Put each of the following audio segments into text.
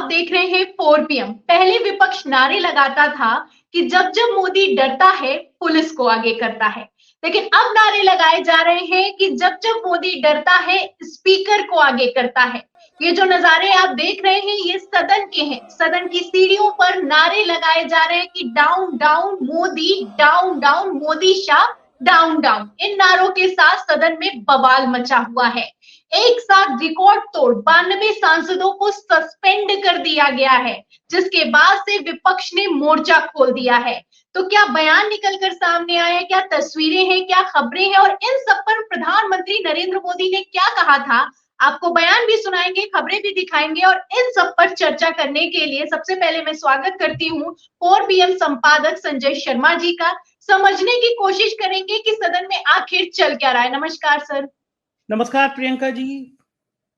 देख रहे हैं 4 पीएम। पहले विपक्ष नारे लगाता था कि जब जब मोदी डरता है पुलिस को आगे करता है, लेकिन अब नारे लगाए जा रहे हैं कि जब जब मोदी डरता है स्पीकर को आगे करता है। ये जो नजारे आप देख रहे हैं ये सदन के हैं। सदन की सीढ़ियों पर नारे लगाए जा रहे हैं कि down down Modi, down down Modi Shah, down down. इन नारों के साथ सदन में बवाल मचा हुआ है। एक साथ रिकॉर्ड तोड़ 92 सांसदों को सस्पेंड कर दिया गया है, जिसके बाद से विपक्ष ने मोर्चा खोल दिया है। तो क्या बयान निकलकर सामने आए, क्या तस्वीरें हैं, क्या खबरें हैं और इन सब पर प्रधानमंत्री नरेंद्र मोदी ने क्या कहा था, आपको बयान भी सुनाएंगे, खबरें भी दिखाएंगे। और इन सब पर चर्चा करने के लिए सबसे पहले मैं स्वागत करती हूँ 4 पीएम संपादक संजय शर्मा जी का। समझने की कोशिश करेंगे कि सदन में आखिर चल क्या रहा है। नमस्कार सर। नमस्कार प्रियंका जी।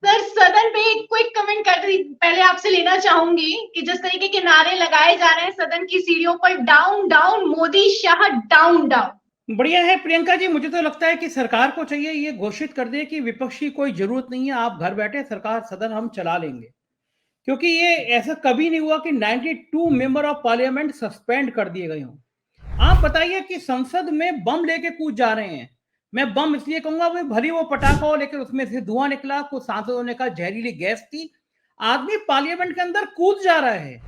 सर, सदन पे एक क्विक कमेंट पहले आपसे लेना चाहूंगी कि जिस तरीके के नारे लगाए जा रहे हैं सदन की सीढ़ियों पर, down down Modi Shah, down down. बढ़िया है प्रियंका जी। मुझे तो लगता है कि सरकार को चाहिए ये घोषित कर दे कि विपक्ष की कोई जरूरत नहीं है, आप घर बैठे सरकार सदन हम चला लेंगे। क्योंकि ये ऐसा कभी नहीं हुआ कि 92 मेंबर ऑफ पार्लियामेंट सस्पेंड कर दिए गए हों। आप बताइए कि संसद में बम लेके कूद जा रहे हैं। मैं बम इसलिए कहूंगा, भली वो पटाखा हो लेकिन उसमें से धुआं निकला, कुछ सांसदों ने कहा जहरीली गैस थी। आदमी पार्लियामेंट के अंदर कूद जा रहा है,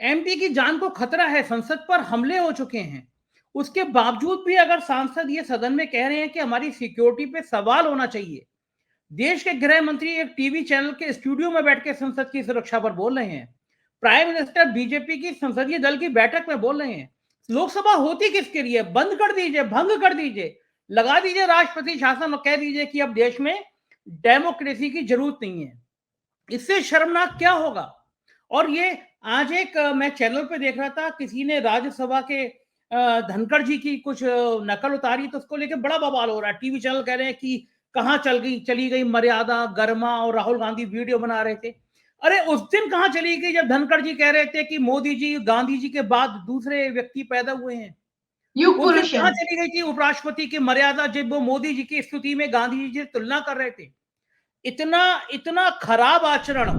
एमपी की जान को खतरा है, संसद पर हमले हो चुके हैं। उसके बावजूद भी अगर सांसद ये सदन में कह रहे हैं कि हमारी सिक्योरिटी पे सवाल होना चाहिए, देश के गृह मंत्री एक टीवी चैनल के स्टूडियो में बैठ के संसद की सुरक्षा पर बोल रहे हैं, प्राइम मिनिस्टर बीजेपी की संसदीय दल की बैठक में बोल रहे हैं। लोकसभा होती किसके लिए? बंद कर दीजिए, भंग कर दीजिए, लगा दीजिए राष्ट्रपति शासन और कह दीजिए कि अब देश में डेमोक्रेसी की जरूरत नहीं है। इससे शर्मनाक क्या होगा? और ये आज एक मैं चैनल पे देख रहा था, किसी ने राज्यसभा के धनखड़ जी की कुछ नकल उतारी, तो उसको लेके बड़ा बवाल हो रहा है। टीवी चैनल कह रहे हैं कि कहां चली गई मर्यादा, गर्मा, और राहुल गांधी वीडियो बना रहे थे। अरे उस दिन कहां चली गई जब धनखड़ जी कह रहे थे कि मोदी जी गांधी जी के बाद दूसरे व्यक्ति पैदा हुए हैं? उस दिन कहां चली गई थी उपराष्ट्रपति की मर्यादा जब वो मोदी जी की स्तुति में गांधी जी से तुलना कर रहे थे? इतना खराब आचरण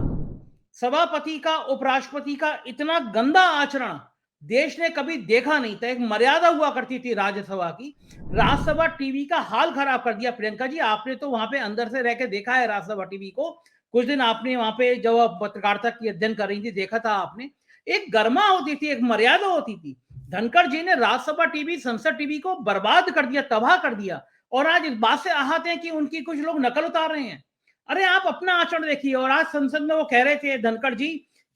सभापति का, उपराष्ट्रपति का, इतना गंदा आचरण देश ने कभी देखा नहीं था। एक मर्यादा हुआ करती थी राज्यसभा की, राज्यसभा टीवी का हाल खराब कर दिया। प्रियंका जी, आपने तो वहां पे अंदर से रह के देखा है राज्यसभा टीवी को। कुछ दिन आपने वहां पे जब आप पत्रकारिता की अध्ययन कर रही थी, देखा था आपने। एक गरिमा होती थी, एक मर्यादा होती थी। धनखड़ जी ने राज्यसभा टीवी, संसद टीवी को बर्बाद कर दिया, तबाह कर दिया, और आज इस बात से आहत हैं कि उनकी कुछ लोग नकल उतार रहे हैं। अरे आप अपना आचरण देखिए। और आज संसद में वो कह रहे थे धनखड़ जी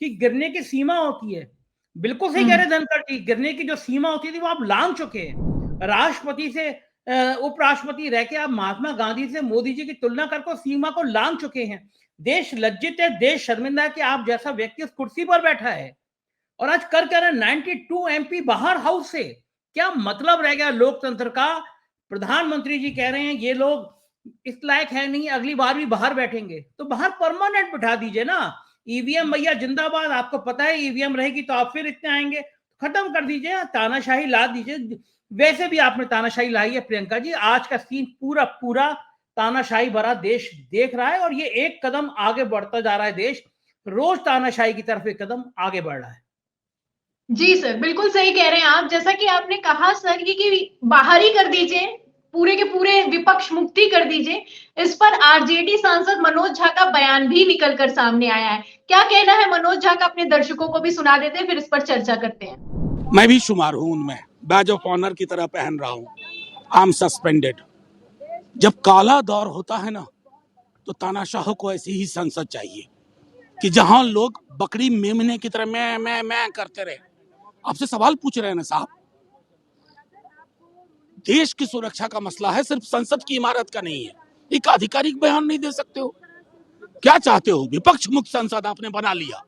कि गिरने की सीमा होती है। बिल्कुल सही कह रहे धनखड़ जी, गिरने की जो सीमा होती थी वो आप लांघ चुके हैं। राष्ट्रपति से उपराष्ट्रपति रह के आप महात्मा गांधी से मोदी जी की तुलना करके सीमा को लांघ चुके हैं। देश लज्जित है, देश शर्मिंदा है कि आप जैसा व्यक्ति उस कुर्सी पर बैठा है। और आज कर रहे 92 एमपी बाहर हाउस से, क्या मतलब रह गया लोकतंत्र का? प्रधानमंत्री जी कह रहे हैं ये लोग इस लायक है नहीं, अगली बार भी बाहर बैठेंगे। तो बाहर परमानेंट बिठा दीजिए ना। ईवीएम भैया जिंदाबाद, आपको पता है ईवीएम रहेगी तो आप फिर इतने आएंगे, खत्म कर दीजिए, तानाशाही ला दीजिए। वैसे भी आपने तानाशाही लाई है प्रियंका जी। आज का सीन पूरा तानाशाही भरा देश देख रहा है, और ये एक कदम आगे बढ़ता जा रहा है। देश रोज तानाशाही की तरफ एक कदम आगे बढ़ रहा है। जी सर, बिल्कुल सही कह रहे हैं आप। जैसा कि आपने कहा सर कि बाहर ही कर दीजिए, पूरे के पूरे विपक्ष मुक्ति कर दीजिए। इस पर आरजेडी सांसद मनोज झा का बयान भी निकलकर सामने आया है। क्या कहना है मनोज झा का, अपने दर्शकों को भी सुना देते हैं, फिर इस पर चर्चा करते हैं। मैं भी शुमार हूं उनमें, बैज ऑफ ऑनर की तरह पहन रहा हूं। I am suspended. जब काला दौर होता है ना, तो तानाशाह को ऐसी ही संसद चाहिए कि जहां लोग बकरी मेमने की तरह मैं करते रहे। आपसे सवाल पूछ रहे हैं ना साहब, देश की सुरक्षा का मसला है, सिर्फ संसद की इमारत का नहीं है। एक आधिकारिक बयान नहीं दे सकते हो? क्या चाहते हो? विपक्ष मुक्त संसद आपने बना लिया,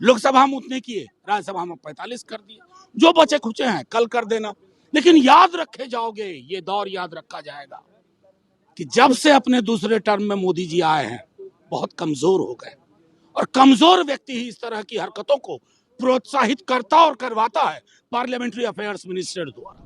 लोकसभा में उतने किए, राज्यसभा में 45 कर दिए। जो बचे खुचे हैं कल कर देना, लेकिन याद रखे जाओगे, ये दौर याद रखा जाएगा कि जब से अपने दूसरे टर्म में मोदी जी आए हैं बहुत कमजोर हो गए, और कमजोर व्यक्ति ही इस तरह की हरकतों को प्रोत्साहित करता और करवाता है पार्लियामेंट्री अफेयर्स मिनिस्टर द्वारा।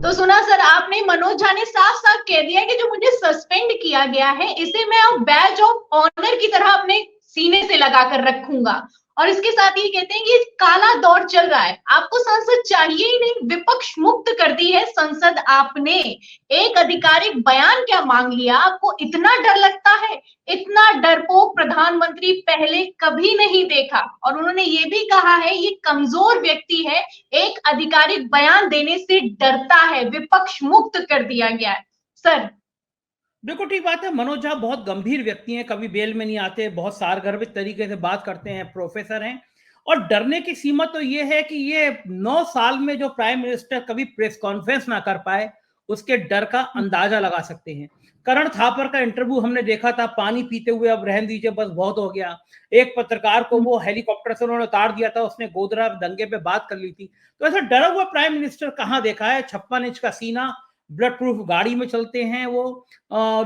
तो सुना सर आपने, मनोज झा ने साफ साफ कह दिया कि जो मुझे सस्पेंड किया गया है इसे मैं अब बैज ऑफ ऑनर की तरह अपने सीने से लगा कर रखूंगा। और इसके साथ ही कहते हैं कि काला दौर चल रहा है, आपको संसद चाहिए ही नहीं, विपक्ष मुक्त कर दी है संसद आपने, एक आधिकारिक बयान क्या मांग लिया, आपको इतना डर लगता है? इतना डरपोक प्रधानमंत्री पहले कभी नहीं देखा। और उन्होंने ये भी कहा है ये कमजोर व्यक्ति है, एक आधिकारिक बयान देने से डरता है, विपक्ष मुक्त कर दिया गया है। सर बिल्कुल ठीक बात है। मनोज झा बहुत गंभीर व्यक्ति हैं, कभी बेल में नहीं आते, बहुत सारगर्भित तरीके से बात करते हैं, प्रोफेसर हैं। और डरने की सीमा तो ये है कि ये 9 साल में जो प्राइम मिनिस्टर कभी प्रेस कॉन्फ्रेंस ना कर पाए, उसके डर का अंदाजा लगा सकते हैं। करण थापर का इंटरव्यू हमने देखा था, पानी पीते हुए, अब रहने दीजिए बस बहुत हो गया। एक पत्रकार को वो हेलीकॉप्टर से उन्होंने उतार दिया था, उसने गोधरा दंगे पे बात कर ली थी। तो ऐसा डरा हुआ प्राइम मिनिस्टर कहाँ देखा है? 56 इंच का सीना, ब्लड प्रूफ गाड़ी में चलते हैं वो,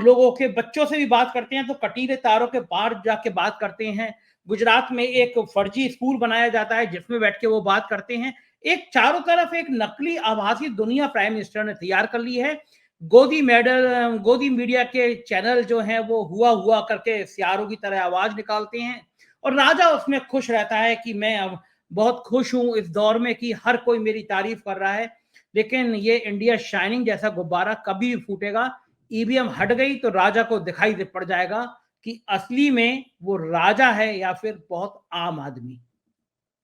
लोगों के बच्चों से भी बात करते हैं तो कटीले तारों के पार जाके बात करते हैं। गुजरात में एक फर्जी स्कूल बनाया जाता है जिसमें बैठ के वो बात करते हैं। एक चारों तरफ एक नकली आभासी दुनिया प्राइम मिनिस्टर ने तैयार कर ली है। गोदी मीडिया के चैनल जो हैं वो हुआ करके सियारों की तरह आवाज निकालते हैं, और राजा उसमें खुश रहता है कि मैं अब बहुत खुश हूं इस दौर में कि हर कोई मेरी तारीफ कर रहा है। लेकिन ये इंडिया शाइनिंग जैसा गुब्बारा कभी भी फूटेगा। ईवीएम हट गई तो राजा को दिखाई पड़ जाएगा कि असली में वो राजा है या फिर बहुत आम आदमी।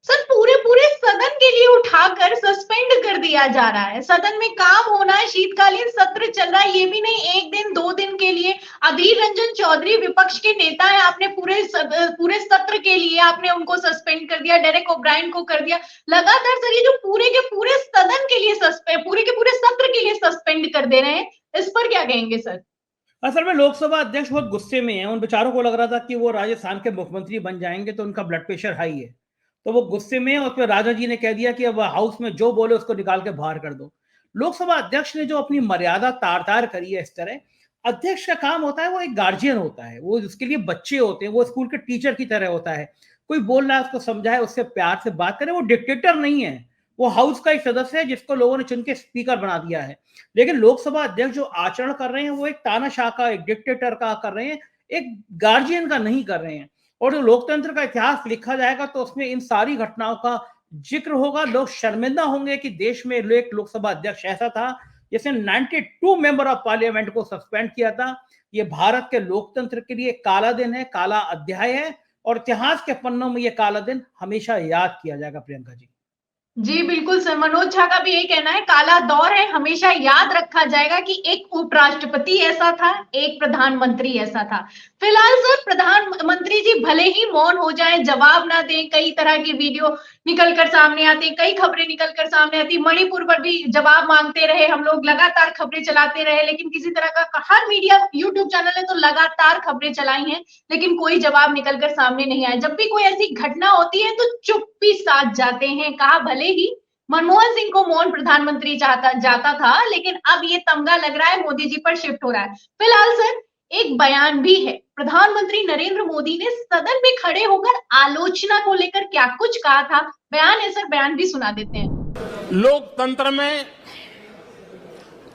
सर पूरे पूरे सदन के लिए उठाकर सस्पेंड कर दिया जा रहा है, सदन में काम होना है, शीतकालीन सत्र चल रहा है, ये भी नहीं 1 दिन 2 दिन के लिए। अधीर रंजन चौधरी विपक्ष के नेता है, आपने पूरे सत्र के लिए आपने उनको सस्पेंड कर दिया, डेरेक ओब्रायन को कर दिया लगातार। सर ये जो पूरे के पूरे सदन के लिए पूरे के पूरे सत्र के लिए सस्पेंड कर दे रहे हैं, इस पर क्या कहेंगे सर? असल में लोकसभा अध्यक्ष बहुत गुस्से में हैं। उन बेचारों को लग रहा था कि वो राजस्थान के मुख्यमंत्री बन जाएंगे तो उनका ब्लड प्रेशर हाई है, तो वो गुस्से में है। और फिर राजा जी ने कह दिया कि अब हाउस में जो बोले उसको निकाल के बाहर कर दो। लोकसभा अध्यक्ष ने जो अपनी मर्यादा तार करी है इस तरह। अध्यक्ष का काम होता है, वो एक गार्जियन होता है, वो उसके लिए बच्चे होते हैं, वो स्कूल के टीचर की तरह होता है। कोई बोल रहा है उसको समझाए, उससे प्यार से बात करे। वो डिक्टेटर नहीं है, वो हाउस का एक सदस्य है जिसको लोगों ने चुन के स्पीकर बना दिया है। लेकिन लोकसभा अध्यक्ष जो आचरण कर रहे हैं वो एक तानाशाह का, एक डिक्टेटर का कर रहे हैं, एक गार्जियन का नहीं कर रहे हैं। और जो लोकतंत्र का इतिहास लिखा जाएगा तो उसमें इन सारी घटनाओं का जिक्र होगा। लोग शर्मिंदा होंगे कि देश में एक लोकसभा अध्यक्ष ऐसा था जिसने 92 मेंबर ऑफ पार्लियामेंट को सस्पेंड किया था। ये भारत के लोकतंत्र के लिए काला दिन है, काला अध्याय है, और इतिहास के पन्नों में ये काला दिन हमेशा याद किया जाएगा। प्रियंका जी जी बिल्कुल सर, मनोज झा का भी यही कहना है, काला दौर है, हमेशा याद रखा जाएगा कि एक उपराष्ट्रपति ऐसा था, एक प्रधानमंत्री ऐसा था। फिलहाल सर प्रधानमंत्री जी भले ही मौन हो जाए, जवाब ना दें, कई तरह की वीडियो निकलकर सामने आती, कई खबरें निकलकर सामने आती, मणिपुर पर भी जवाब मांगते रहे, हम लोग लगातार खबरें चलाते रहे, लेकिन किसी तरह का हर मीडिया यूट्यूब चैनल ने तो लगातार खबरें चलाई हैं, लेकिन कोई जवाब निकलकर सामने नहीं आया। जब भी कोई ऐसी घटना होती है तो चुप्पी साध जाते हैं। कहा भले ही मनमोहन सिंह को मौन प्रधानमंत्री जाता था, लेकिन अब ये तमगा लग रहा है मोदी जी पर शिफ्ट हो रहा है। फिलहाल सर एक बयान भी है, प्रधानमंत्री नरेंद्र मोदी ने सदन में खड़े होकर आलोचना को लेकर क्या कुछ कहा था, बयान है सर, बयान भी सुना देते हैं। लोकतंत्र में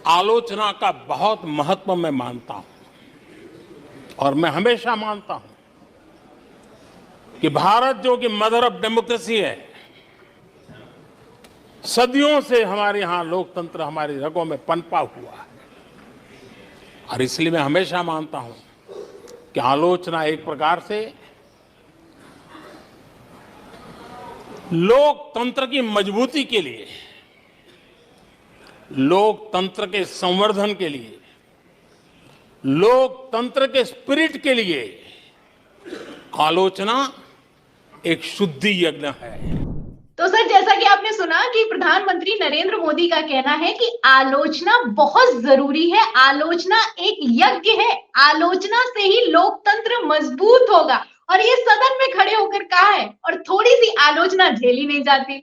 आलोचना का बहुत महत्व मैं मानता हूं, और मैं हमेशा मानता हूं कि भारत जो कि मदर ऑफ डेमोक्रेसी है, सदियों से हमारे यहां लोकतंत्र हमारी रगों में पनपा हुआ है, और इसलिए मैं हमेशा मानता हूं कि आलोचना एक प्रकार से लोकतंत्र की मजबूती के लिए, लोकतंत्र के संवर्धन के लिए, लोकतंत्र के स्पिरिट के लिए आलोचना एक शुद्धि यज्ञ है। तो सर जैसा कि आपने सुना कि प्रधानमंत्री नरेंद्र मोदी का कहना है कि आलोचना बहुत जरूरी है, आलोचना एक यज्ञ है, आलोचना से ही लोकतंत्र मजबूत होगा, और ये सदन में खड़े होकर कहा है, और थोड़ी सी आलोचना झेली नहीं जाती।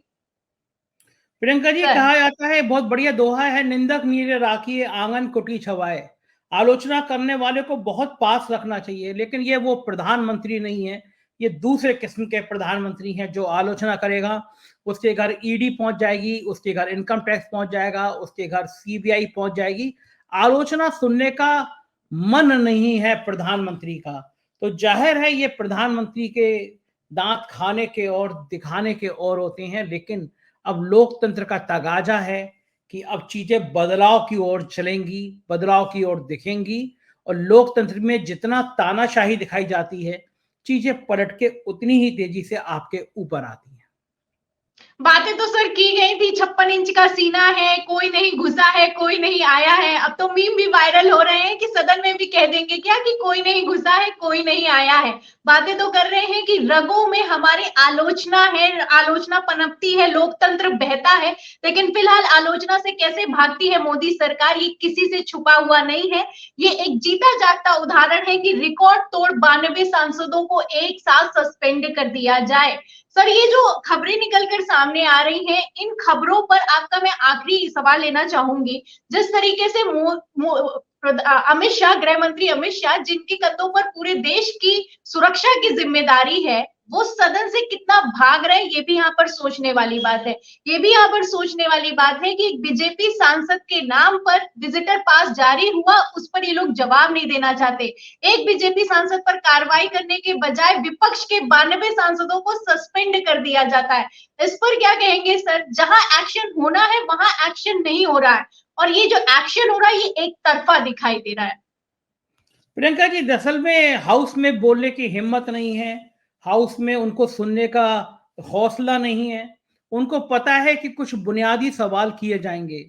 प्रियंका जी, कहा जाता है, बहुत बढ़िया दोहा है, निंदक नीरे राखिए आंगन कुटी छवाए। आलोचना करने वाले को बहुत पास रखना चाहिए, लेकिन ये वो प्रधानमंत्री नहीं है, ये दूसरे किस्म के प्रधानमंत्री हैं। जो आलोचना करेगा उसके घर ईडी पहुंच जाएगी, उसके घर इनकम टैक्स पहुंच जाएगा, उसके घर सीबीआई पहुंच जाएगी। आलोचना सुनने का मन नहीं है प्रधानमंत्री का। तो जाहिर है ये प्रधानमंत्री के दांत खाने के और दिखाने के और होते हैं, लेकिन अब लोकतंत्र का तगाजा है कि अब चीजें बदलाव की ओर चलेंगी, बदलाव की ओर दिखेंगी, और लोकतंत्र में जितना तानाशाही दिखाई जाती है, चीजें पलट के उतनी ही तेजी से आपके ऊपर आती हैं। बातें तो सर की गई थी, 56 इंच का सीना है, कोई नहीं घुसा है, कोई नहीं आया है। अब तो मीम भी वायरल हो रहे हैं कि सदन में भी कह देंगे क्या कि कोई नहीं घुसा है, कोई नहीं आया है। बातें तो कर रहे हैं कि रगों में हमारी आलोचना है, आलोचना पनपती है, लोकतंत्र बहता है। लेकिन फिलहाल आलोचना से कैसे भागती है मोदी सरकार, ये किसी से छुपा हुआ नहीं है। ये एक जीता जागता उदाहरण है कि रिकॉर्ड तोड़ 92 सांसदों को एक साथ सस्पेंड कर दिया जाए। सर, ये जो खबरें निकलकर सामने आ रही हैं, इन खबरों पर आपका मैं आखिरी सवाल लेना चाहूंगी। जिस तरीके से अमित शाह, गृह मंत्री अमित शाह, जिनके कंधों पर पूरे देश की सुरक्षा की जिम्मेदारी है, वो सदन से कितना भाग रहे हैं, ये भी यहाँ पर सोचने वाली बात है। ये भी यहाँ पर सोचने वाली बात है कि एक बीजेपी सांसद के नाम पर विजिटर पास जारी हुआ, उस पर ये लोग जवाब नहीं देना चाहते। एक बीजेपी सांसद पर कार्रवाई करने के बजाय विपक्ष के 92 सांसदों को सस्पेंड कर दिया जाता है। इस पर क्या कहेंगे सर? जहां एक्शन होना है वहां एक्शन नहीं हो रहा है, और ये जो एक्शन हो रहा है ये एक तरफा दिखाई दे रहा है। प्रियंका जी, दरअसल में हाउस में बोलने की हिम्मत नहीं है, हाउस में उनको सुनने का हौसला नहीं है। उनको पता है कि कुछ बुनियादी सवाल किए जाएंगे,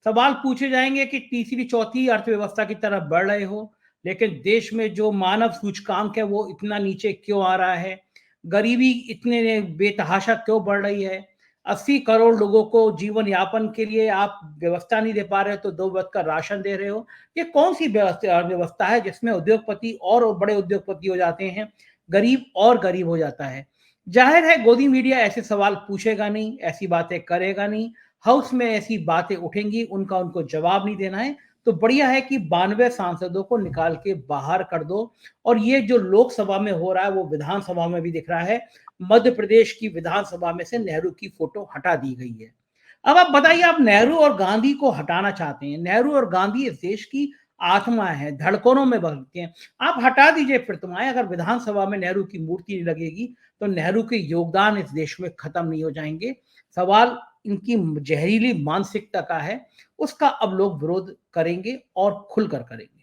सवाल पूछे जाएंगे कि तीसरी चौथी अर्थव्यवस्था की तरफ बढ़ रहे हो, लेकिन देश में जो मानव सूचकांक है वो इतना नीचे क्यों आ रहा है, गरीबी इतने बेतहाशा क्यों बढ़ रही है, 80 करोड़ लोगों को जीवन यापन के लिए आप व्यवस्था नहीं दे पा रहे हो तो 2 वक्त का राशन दे रहे हो। ये कौन सी व्यवस्था है जिसमें उद्योगपति और बड़े उद्योगपति हो जाते हैं, गरीब और गरीब हो जाता है। जाहिर है गोदी मीडिया ऐसे सवाल पूछेगा नहीं, ऐसी बातें करेगा नहीं, हाउस में ऐसी बातें उठेंगी, उनको जवाब नहीं देना है, तो बढ़िया है कि 92 सांसदों को निकाल के बाहर कर दो। और ये जो लोकसभा में हो रहा है वो विधानसभा में भी दिख रहा है। मध्य प्रदेश की विधानसभा में से नेहरू की फोटो हटा दी गई है। अब आप बताइए, आप नेहरू और गांधी को हटाना चाहते हैं। नेहरू और गांधी इस देश की आत्मा है, धड़कनों में बहते हैं। आप हटा दीजिए प्रतिमाएं, अगर विधानसभा में नेहरू की मूर्ति नहीं लगेगी तो नेहरू के योगदान इस देश में खत्म नहीं हो जाएंगे। सवाल इनकी जहरीली मानसिकता का है, उसका अब लोग विरोध करेंगे और खुलकर करेंगे।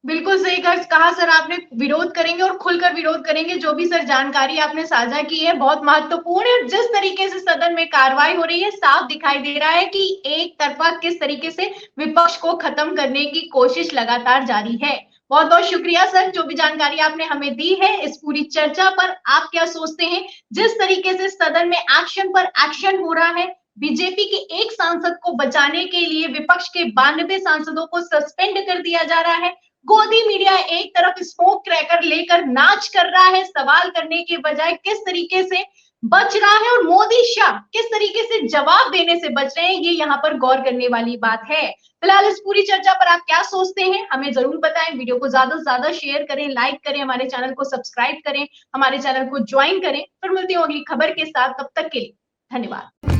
बिल्कुल सही कहा सर आपने, विरोध करेंगे और खुलकर विरोध करेंगे। जो भी सर जानकारी आपने साझा की है बहुत महत्वपूर्ण है। जिस तरीके से सदन में कार्रवाई हो रही है, साफ दिखाई दे रहा है कि एक तरफा किस तरीके से विपक्ष को खत्म करने की कोशिश लगातार जारी है। बहुत बहुत शुक्रिया सर, जो भी जानकारी आपने हमें दी है इस पूरी चर्चा पर। आप क्या सोचते हैं, जिस तरीके से सदन में एक्शन पर एक्शन हो रहा है, बीजेपी के एक सांसद को बचाने के लिए विपक्ष के 92 सांसदों को सस्पेंड कर दिया जा रहा है, गोदी मीडिया एक तरफ स्मोक क्रैकर लेकर नाच कर रहा है, सवाल करने के बजाय किस तरीके से बच रहा है, और मोदी शाह किस तरीके से जवाब देने से बच रहे हैं, ये यहाँ पर गौर करने वाली बात है। फिलहाल इस पूरी चर्चा पर आप क्या सोचते हैं हमें जरूर बताएं। वीडियो को ज्यादा से ज्यादा शेयर करें, लाइक करें, हमारे चैनल को सब्सक्राइब करें, हमारे चैनल को ज्वाइन करें। फिर मिलती हूँ अगली खबर के साथ, तब तक के लिए धन्यवाद।